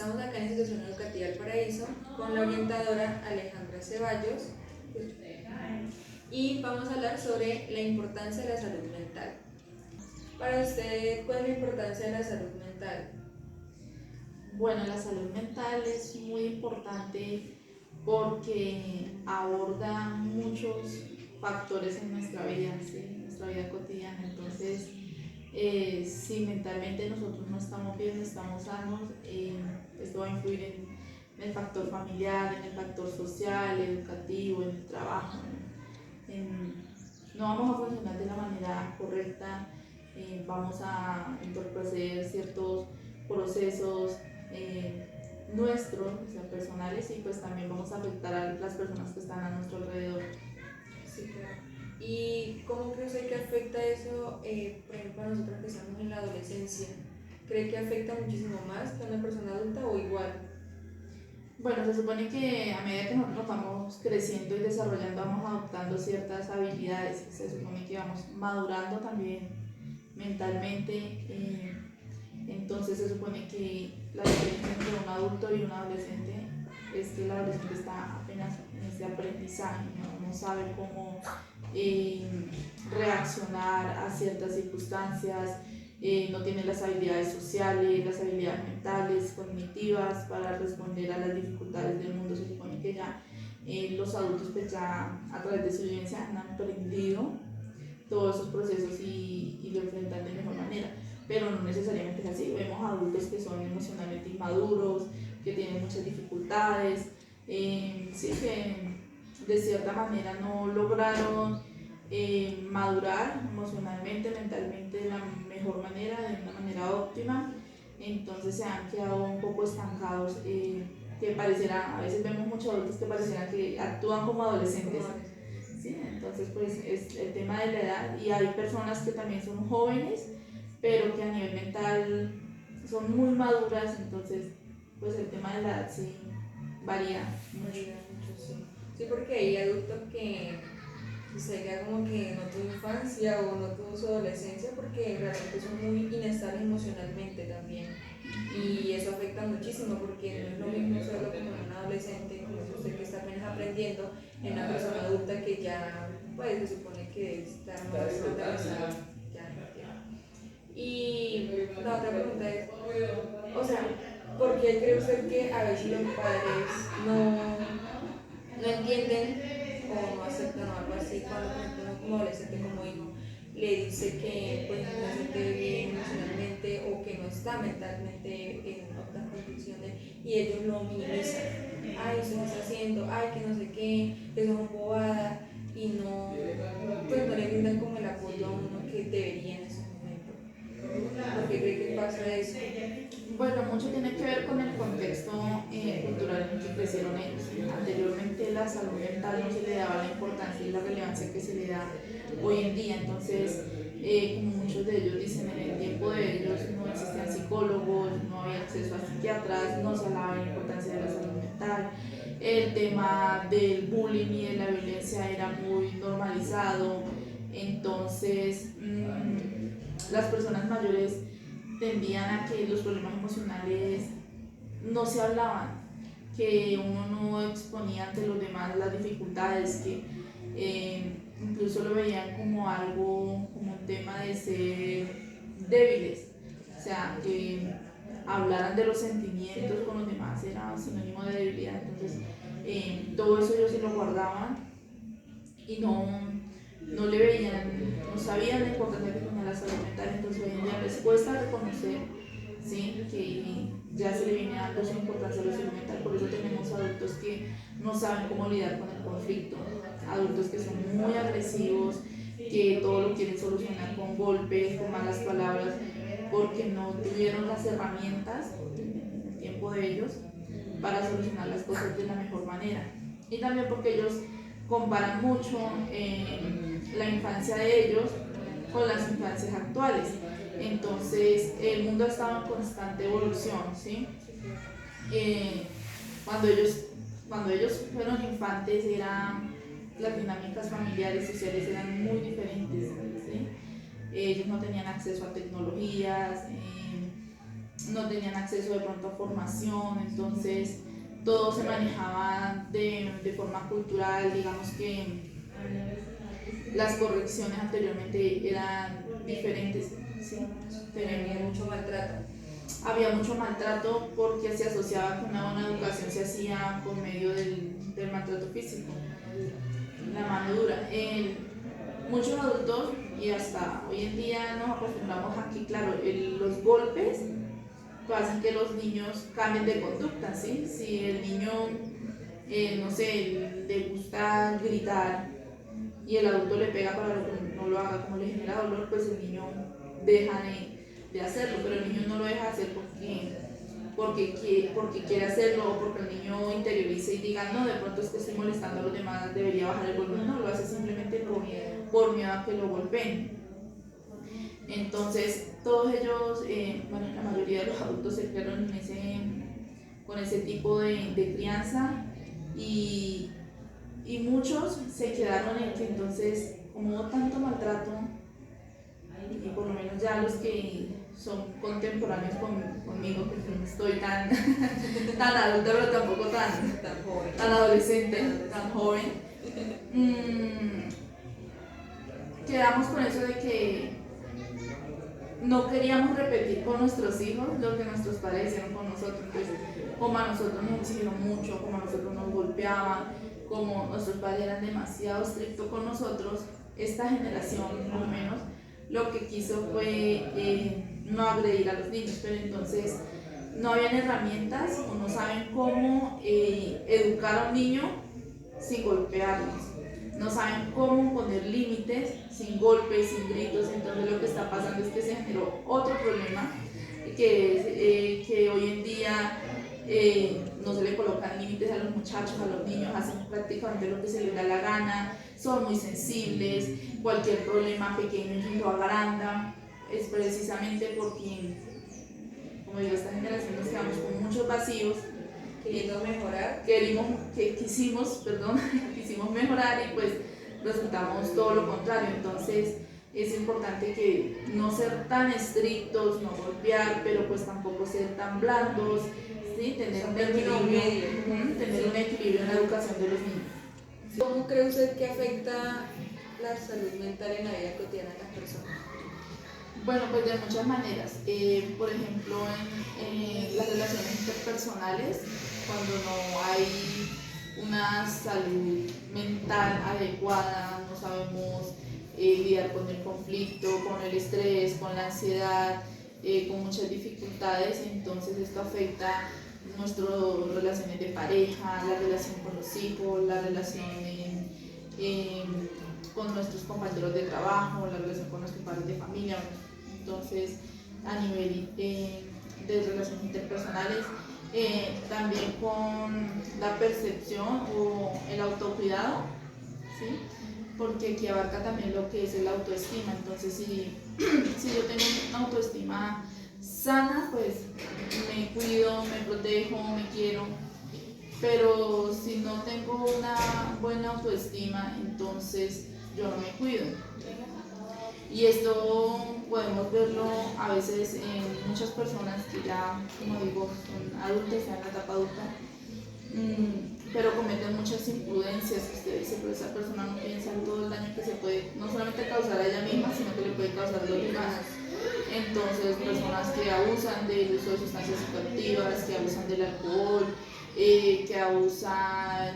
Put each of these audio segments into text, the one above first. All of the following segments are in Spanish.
Estamos acá en Institución Educativa El Paraíso con la orientadora Alejandra Ceballos y vamos a hablar sobre la importancia de la salud mental. Para usted, ¿cuál es la importancia de la salud mental? Bueno, la salud mental es muy importante porque aborda muchos factores en nuestra vida, ¿sí? En nuestra vida cotidiana. Entonces, si mentalmente nosotros no estamos bien, no estamos sanos, esto va a influir en el factor familiar, en el factor social, educativo, en el trabajo. No vamos a funcionar de la manera correcta, vamos a entorpecer ciertos procesos nuestros, o sea, personales, y pues también vamos a afectar a las personas que están a nuestro alrededor. Sí, claro. ¿Y cómo cree usted que afecta eso, por ejemplo, a nosotros que estamos en la adolescencia? ¿Cree que afecta muchísimo más que a una persona adulta o igual? Bueno, se supone que a medida que nosotros vamos creciendo y desarrollando, vamos adoptando ciertas habilidades, se supone que vamos madurando también mentalmente. Entonces se supone que la diferencia entre un adulto y un adolescente es que el adolescente está apenas en ese aprendizaje, no sabe cómo eh, reaccionar a ciertas circunstancias, no tiene las habilidades sociales, las habilidades mentales, cognitivas para responder a las dificultades del mundo. Se supone que ya los adultos pues ya a través de su vivencia han aprendido todos esos procesos y lo enfrentan de mejor manera, pero no necesariamente es así. Vemos adultos que son emocionalmente inmaduros, que tienen muchas dificultades, sí, que de cierta manera no lograron madurar emocionalmente, mentalmente de la mejor manera, de una manera óptima, entonces se han quedado un poco estancados, que pareciera, a veces vemos muchos adultos que parecieran que actúan como adolescentes. ¿Sí? Entonces, pues es el tema de la edad, y hay personas que también son jóvenes, pero que a nivel mental son muy maduras, entonces, pues el tema de la edad sí varía mucho. Varía mucho, sí. Sí, porque hay adultos que se queda como que no tuvo infancia o no tuvo su adolescencia porque realmente son muy inestables emocionalmente también. Y eso afecta muchísimo porque no es lo mismo serlo como un adolescente, como es usted que está apenas aprendiendo, en una persona adulta que ya pues se supone que está más mentalizada. Ya, ya. Y la otra pregunta es, o sea, ¿por qué cree usted que a veces los padres no entienden o no aceptan o algo así cuando por ejemplo uno como adolescente, como hijo, le dice que pues no se siente bien emocionalmente o que no está mentalmente en otras condiciones y ellos lo minimizan? Ay, eso no está haciendo, ay, que no sé qué, eso es bobada y no, pues no le brindan como el apoyo a uno que debería en ese momento. ¿Por qué cree que pasa eso? Bueno, mucho tiene que ver con el contexto cultural en el que crecieron ellos. Anteriormente la salud mental no se le daba la importancia y la relevancia que se le da hoy en día. Entonces, como muchos de ellos dicen, en el tiempo de ellos no existían psicólogos, no había acceso a psiquiatras, no se hablaba de la importancia de la salud mental. El tema del bullying y de la violencia era muy normalizado. Entonces, las personas mayores tendían a que los problemas emocionales no se hablaban, que uno no exponía ante los demás las dificultades, que incluso lo veían como algo, como un tema de ser débiles, o sea, que hablaran de los sentimientos con los demás era sinónimo de debilidad. Entonces, todo eso ellos se lo guardaban y no le veían, no sabían la importancia que tenía la salud mental. Entonces hoy en día les cuesta reconocer, ¿sí?, que ya se le viene dando su importancia a la salud mental. Por eso tenemos adultos que no saben cómo lidiar con el conflicto, adultos que son muy agresivos, que todo lo quieren solucionar con golpes, con malas palabras, porque no tuvieron las herramientas en el tiempo de ellos para solucionar las cosas de la mejor manera. Y también porque ellos comparan mucho la infancia de ellos con las infancias actuales. Entonces, el mundo ha estado en constante evolución, ¿sí? Eh, cuando, ellos, cuando ellos fueron infantes, las dinámicas familiares y sociales eran muy diferentes, ¿sí? Ellos no tenían acceso a tecnologías, no tenían acceso de pronto a formación, entonces todo se manejaba de forma cultural, digamos que las correcciones anteriormente eran diferentes, ¿sí? Tenía mucho maltrato. Había mucho maltrato porque se asociaba que una buena educación se hacía por medio del maltrato físico, la mano dura. Muchos adultos y hasta hoy en día nos acostumbramos a que, claro, los golpes hacen que los niños cambien de conducta, ¿sí? Si el niño, no sé, le gusta gritar y el adulto le pega para que no lo haga, como le genera dolor, pues el niño deja de hacerlo, pero el niño no lo deja de hacer porque quiere hacerlo o porque el niño interiorice y diga, no, de pronto es que estoy molestando a los demás, debería bajar el volumen, no, lo hace simplemente por miedo a que lo golpeen. Entonces, todos ellos, bueno, la mayoría de los adultos se criaron con ese tipo de crianza y muchos se quedaron en que entonces, como hubo tanto maltrato, y por lo menos ya los que son contemporáneos conmigo, que no estoy tan, tan adulta, pero tampoco tan adolescente, tan joven, quedamos con eso de que no queríamos repetir con nuestros hijos lo que nuestros padres hicieron con nosotros. Pues, como a nosotros nos exigieron mucho, como a nosotros nos golpeaban, como nuestros padres eran demasiado estrictos con nosotros, esta generación más o menos lo que quiso fue no agredir a los niños, pero entonces no habían herramientas o no saben cómo educar a un niño sin golpearlos, no saben cómo poner límites sin golpes, sin gritos. Entonces lo que está pasando es que se generó otro problema, que es que hoy en día no se le colocan límites a los muchachos, a los niños, hacen prácticamente lo que se les da la gana, son muy sensibles, cualquier problema pequeño lo agrandan. Es precisamente porque, como digo, esta generación nos quedamos con muchos vacíos, queriendo mejorar, quisimos mejorar y pues resultamos todo lo contrario. Entonces es importante que no ser tan estrictos, no golpear, pero pues tampoco ser tan blandos, ¿sí? Tener un equilibrio en la educación de los niños. ¿Cómo cree usted que afecta la salud mental en la vida cotidiana de las personas? Bueno, pues de muchas maneras. Por ejemplo, en las relaciones interpersonales, cuando no hay una salud mental adecuada, no sabemos lidiar con el conflicto, con el estrés, con la ansiedad, con muchas dificultades, entonces esto afecta nuestras relaciones de pareja, la relación con los hijos, la relación con nuestros compañeros de trabajo, la relación con nuestros padres de familia. Entonces, a nivel de relaciones interpersonales, también con la percepción o el autocuidado, ¿sí? Porque aquí abarca también lo que es el autoestima. Entonces, si yo tengo una autoestima sana, pues me cuido, me protejo, me quiero. Pero si no tengo una buena autoestima, entonces yo no me cuido. Y esto podemos verlo a veces en muchas personas que ya, como digo, son adultas, están en la etapa adulta, pero cometen muchas imprudencias. Usted dice, pero esa persona no piensa en todo el daño que se puede no solamente causar a ella misma, sino que le puede causar a los demás. Entonces, personas que abusan del uso de sustancias psicoactivas, que abusan del alcohol, que abusan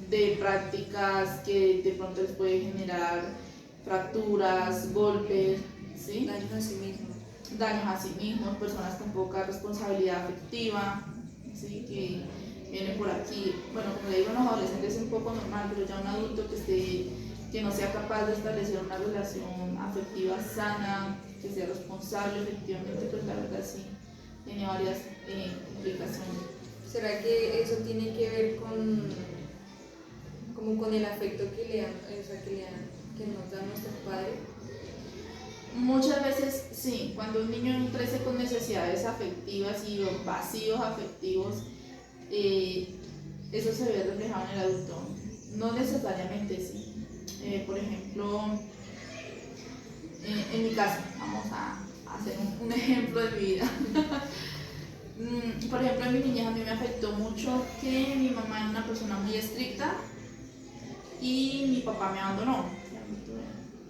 de prácticas que de pronto les puede generar fracturas, golpes, ¿sí? Daños a sí mismos, personas con poca responsabilidad afectiva, ¿sí? Que vienen por aquí. Bueno, como le digo, en los adolescentes es un poco normal, pero ya un adulto que no sea capaz de establecer una relación afectiva sana, que sea responsable efectivamente, pues la verdad sí tiene varias implicaciones. ¿Será que eso tiene que ver con el afecto que nos dan nuestros padres? Muchas veces sí, cuando un niño crece con necesidades afectivas y vacíos afectivos, eso se ve reflejado en el adulto. No necesariamente, sí. Por ejemplo, en mi caso, vamos a hacer un ejemplo de mi vida. Por ejemplo, en mi niñez a mí me afectó mucho que mi mamá era una persona muy estricta y mi papá me abandonó.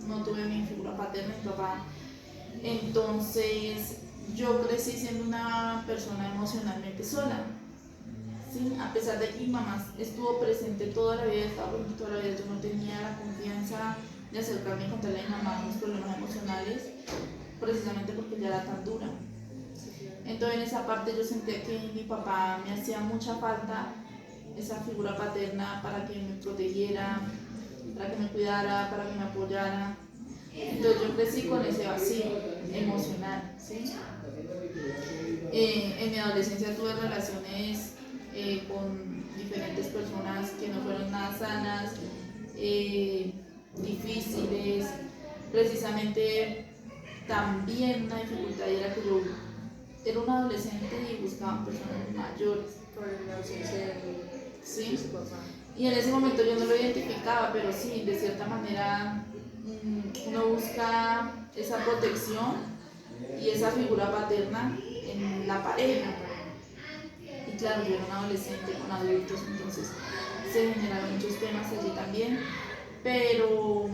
No tuve mi figura paterna, mi papá. Entonces yo crecí siendo una persona emocionalmente sola. ¿Sí? A pesar de que mi mamá estuvo presente toda la vida, estaba presente toda la vida, yo no tenía la confianza de acercarme y contarle a mi mamá mis problemas emocionales, precisamente porque ella era tan dura. Entonces en esa parte yo sentía que mi papá me hacía mucha falta, esa figura paterna para que me protegiera, para que me cuidara, para que me apoyara. Entonces yo crecí con ese vacío emocional, ¿sí? En mi adolescencia tuve relaciones con diferentes personas que no fueron nada sanas, difíciles. Precisamente también una dificultad era que yo era una adolescente y buscaba personas mayores. Por la ausencia de ¿Sí? su papá. Y en ese momento yo no lo identificaba, pero sí, de cierta manera uno busca esa protección y esa figura paterna en la pareja. Y claro, yo era una adolescente con adultos, entonces se generaron muchos temas allí también, pero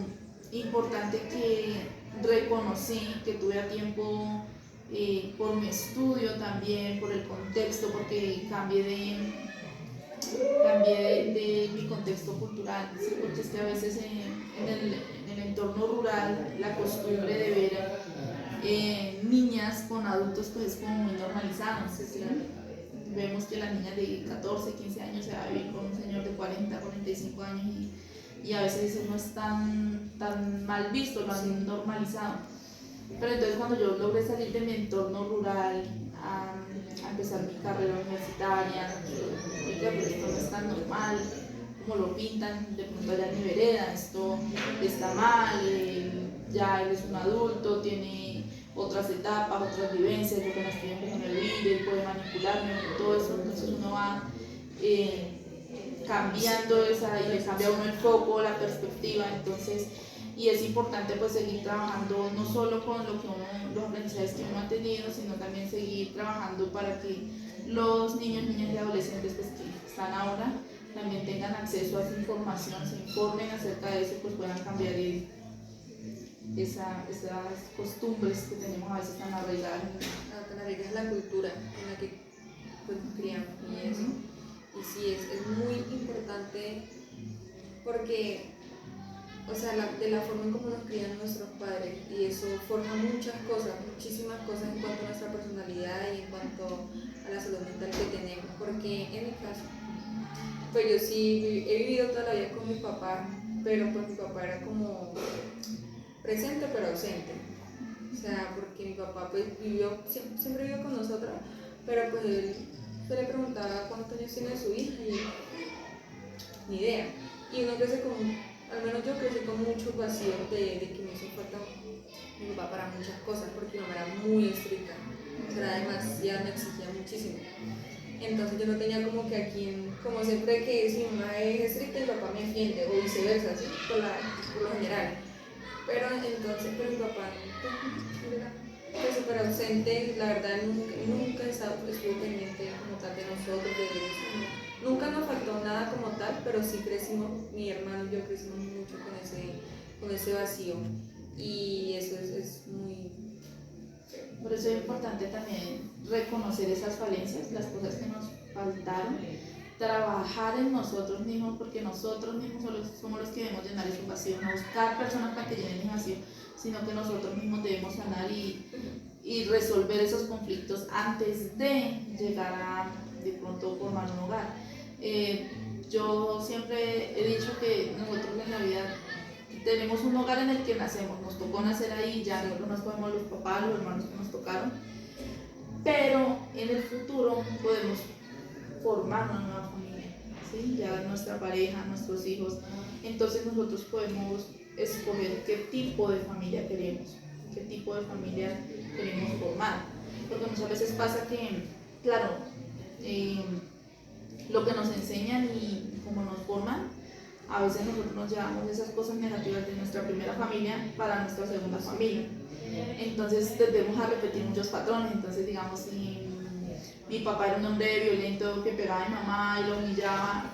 importante que reconocí que tuve a tiempo por mi estudio también, por el contexto, porque cambié de mi contexto cultural, ¿sí? Porque es que a veces en el entorno rural la costumbre de ver niñas con adultos pues es como muy normalizado, ¿sí? Vemos que la niña de 14, 15 años se va a vivir con un señor de 40, 45 años y a veces eso no es tan mal visto, lo han normalizado. Pero entonces cuando yo logré salir de mi entorno rural a empezar mi carrera universitaria, oiga, pero esto no es tan normal como lo pintan, de pronto allá en mi vereda, esto está mal, ya él es un adulto, tiene otras etapas, otras vivencias, yo que no estoy empezando a vivir, él puede manipularme, todo eso, entonces uno va cambiando esa y le cambia a uno el foco, la perspectiva, entonces y es importante pues seguir trabajando no solo con lo que los aprendizajes que uno ha tenido, sino también seguir trabajando para que los niños, niñas y adolescentes pues, que están ahora también tengan acceso a esa información, se informen acerca de eso y pues puedan cambiar esas costumbres que tenemos a veces tan arraigadas. Tan arraigadas la cultura en la que pues, criamos y eso. Y sí, es muy importante porque, o sea, de la forma en cómo nos crían nuestros padres, y eso forma muchas cosas, muchísimas cosas en cuanto a nuestra personalidad y en cuanto a la salud mental que tenemos. Porque en mi caso, pues yo sí he vivido toda la vida con mi papá, pero pues mi papá era como presente pero ausente. O sea, porque mi papá pues siempre vivió con nosotros, pero pues él se le preguntaba cuántos años tiene su hija y ni idea. Y uno crece con, al menos yo crecí con muchos vacíos de que me hizo falta mi papá para muchas cosas, porque mi mamá era muy estricta, o sea, era demasiado, me exigía muchísimo. Entonces yo no tenía como que a quien, como siempre que si mi mamá es estricta, mi papá me defiende, o viceversa, ¿sí? por lo general. Pero entonces, mi papá era súper ausente, la verdad nunca estuvo pendiente como tal de nosotros, de ellos. Nunca nos faltó nada como tal, pero sí crecimos, mi hermano y yo crecimos mucho con ese vacío. Y eso es muy... Por eso es importante también reconocer esas falencias, las cosas que nos faltaron, trabajar en nosotros mismos, porque nosotros mismos somos los que debemos llenar ese vacío, no buscar personas para que llenen ese vacío, sino que nosotros mismos debemos sanar y resolver esos conflictos antes de llegar a de pronto formar un hogar. Yo siempre he dicho que nosotros en la vida tenemos un hogar en el que nacemos, nos tocó nacer ahí, ya no nos podemos los papás, los hermanos que nos tocaron, pero en el futuro podemos formar una nueva familia, ¿sí? Ya nuestra pareja, nuestros hijos, entonces nosotros podemos escoger qué tipo de familia queremos, qué tipo de familia queremos formar, porque muchas veces pasa que, claro, lo que nos enseñan y cómo nos forman, a veces nosotros nos llevamos esas cosas negativas de nuestra primera familia para nuestra segunda familia. Entonces tendemos a repetir muchos patrones. Entonces, digamos, si mi papá era un hombre violento que pegaba a mi mamá y lo humillaba,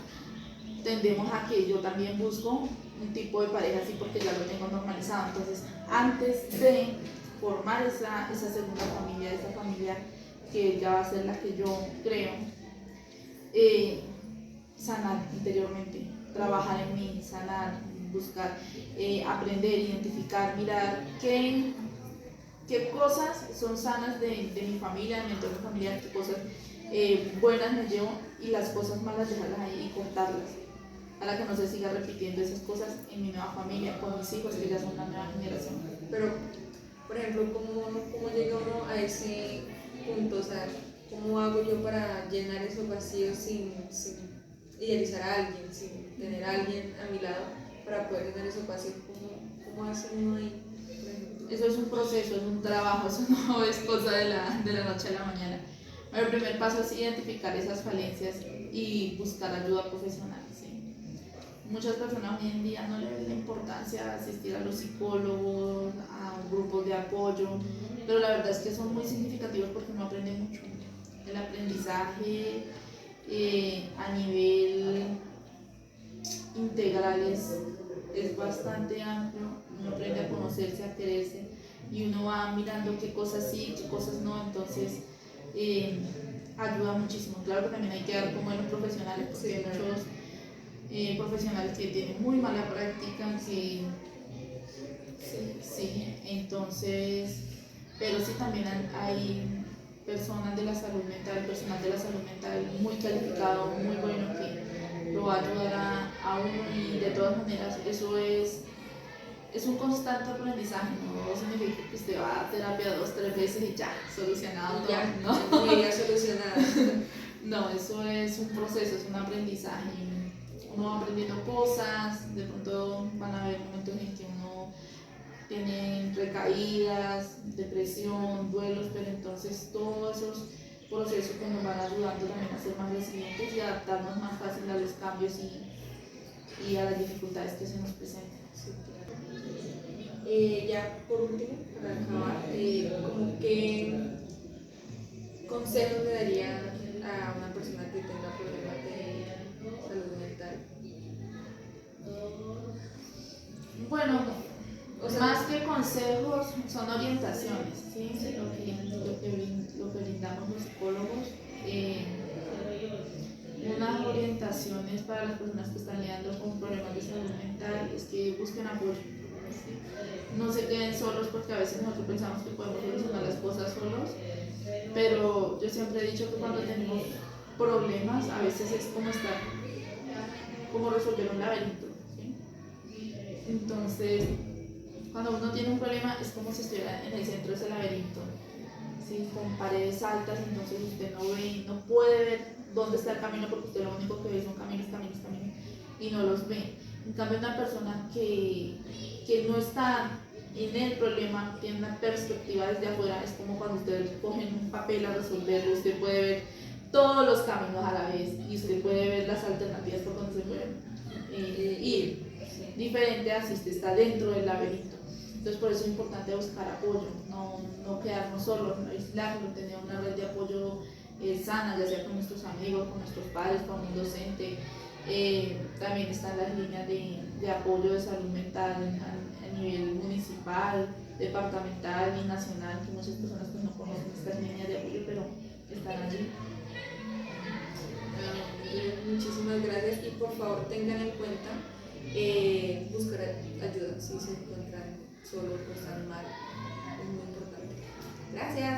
tendemos a que yo también busco un tipo de pareja así porque ya lo tengo normalizado. Entonces, antes de formar esa segunda familia, esa familia que ya va a ser la que yo creo, sanar interiormente, trabajar en mí, sanar, buscar, aprender, identificar, mirar qué cosas son sanas de mi familia, de mi entorno familiar, qué cosas buenas me llevo y las cosas malas dejarlas ahí y cortarlas para que no se siga repitiendo esas cosas en mi nueva familia, con mis hijos que ya son una nueva generación. Pero, por ejemplo, ¿cómo llega uno a ese punto? O sea, ¿cómo hago yo para llenar esos vacíos sin idealizar a alguien, sin tener a alguien a mi lado para poder llenar esos vacíos? ¿Cómo hace uno ahí? Eso es un proceso, es un trabajo, eso no es cosa de la noche a la mañana. El primer paso es identificar esas falencias y buscar ayuda profesional. ¿Sí? Muchas personas hoy en día no le ven la importancia de asistir a los psicólogos, a grupos de apoyo, pero la verdad es que son muy significativos porque uno aprende mucho. El aprendizaje a nivel integral es bastante amplio, uno aprende a conocerse, a quererse y uno va mirando qué cosas sí, qué cosas no, entonces ayuda muchísimo. Claro que también hay que dar como en los profesionales, porque Sí, hay claro. muchos profesionales que tienen muy mala práctica, que sí, entonces, pero sí también hay personas de la salud mental, personal de la salud mental muy calificado, muy bueno que lo va a ayudar a uno y de todas maneras eso es un constante aprendizaje, no significa que usted va a terapia 2, 3 veces y ya, solucionado todo, Ya, ¿no? mi vida solucionada. No, eso es un proceso, es un aprendizaje. Uno va aprendiendo cosas, de pronto van a haber momentos en que uno tiene recaídas, depresión, duelos, pero entonces todos esos procesos que nos van ayudando también a ser más resilientes y adaptarnos más fácil a los cambios y a las dificultades que se nos presentan. Sí, claro. Ya por último, para acabar, ¿cómo qué consejos le daría a una persona que tenga problemas de salud mental? Bueno, O sea, más que consejos, son orientaciones, ¿sí? Lo que brindamos los psicólogos. Unas orientaciones para las personas que están lidiando con problemas de salud mental es que busquen apoyo. ¿Sí? No se queden solos porque a veces nosotros pensamos que podemos solucionar las cosas solos, pero yo siempre he dicho que cuando tenemos problemas a veces es como estar, como resolver un laberinto. ¿Sí? Entonces, cuando uno tiene un problema es como si estuviera en el centro de ese laberinto, ¿sí? Con paredes altas, entonces usted no ve, no puede ver dónde está el camino porque usted lo único que ve son caminos y no los ve. En cambio, una persona que no está en el problema, tiene una perspectiva desde afuera, es como cuando usted coge un papel a resolverlo, usted puede ver todos los caminos a la vez y usted puede ver las alternativas por donde se pueden ir. Diferente a si usted está dentro del laberinto. Entonces por eso es importante buscar apoyo, no quedarnos solos, no aislarnos, tener una red de apoyo sana, ya sea con nuestros amigos, con nuestros padres, con un docente. También están las líneas de apoyo de salud mental a nivel municipal, departamental y nacional, que muchas personas pues, no conocen estas líneas de apoyo, pero están allí. Muchísimas gracias y por favor tengan en cuenta buscar ayuda si se encuentran solos o están mal. Es muy importante. Gracias.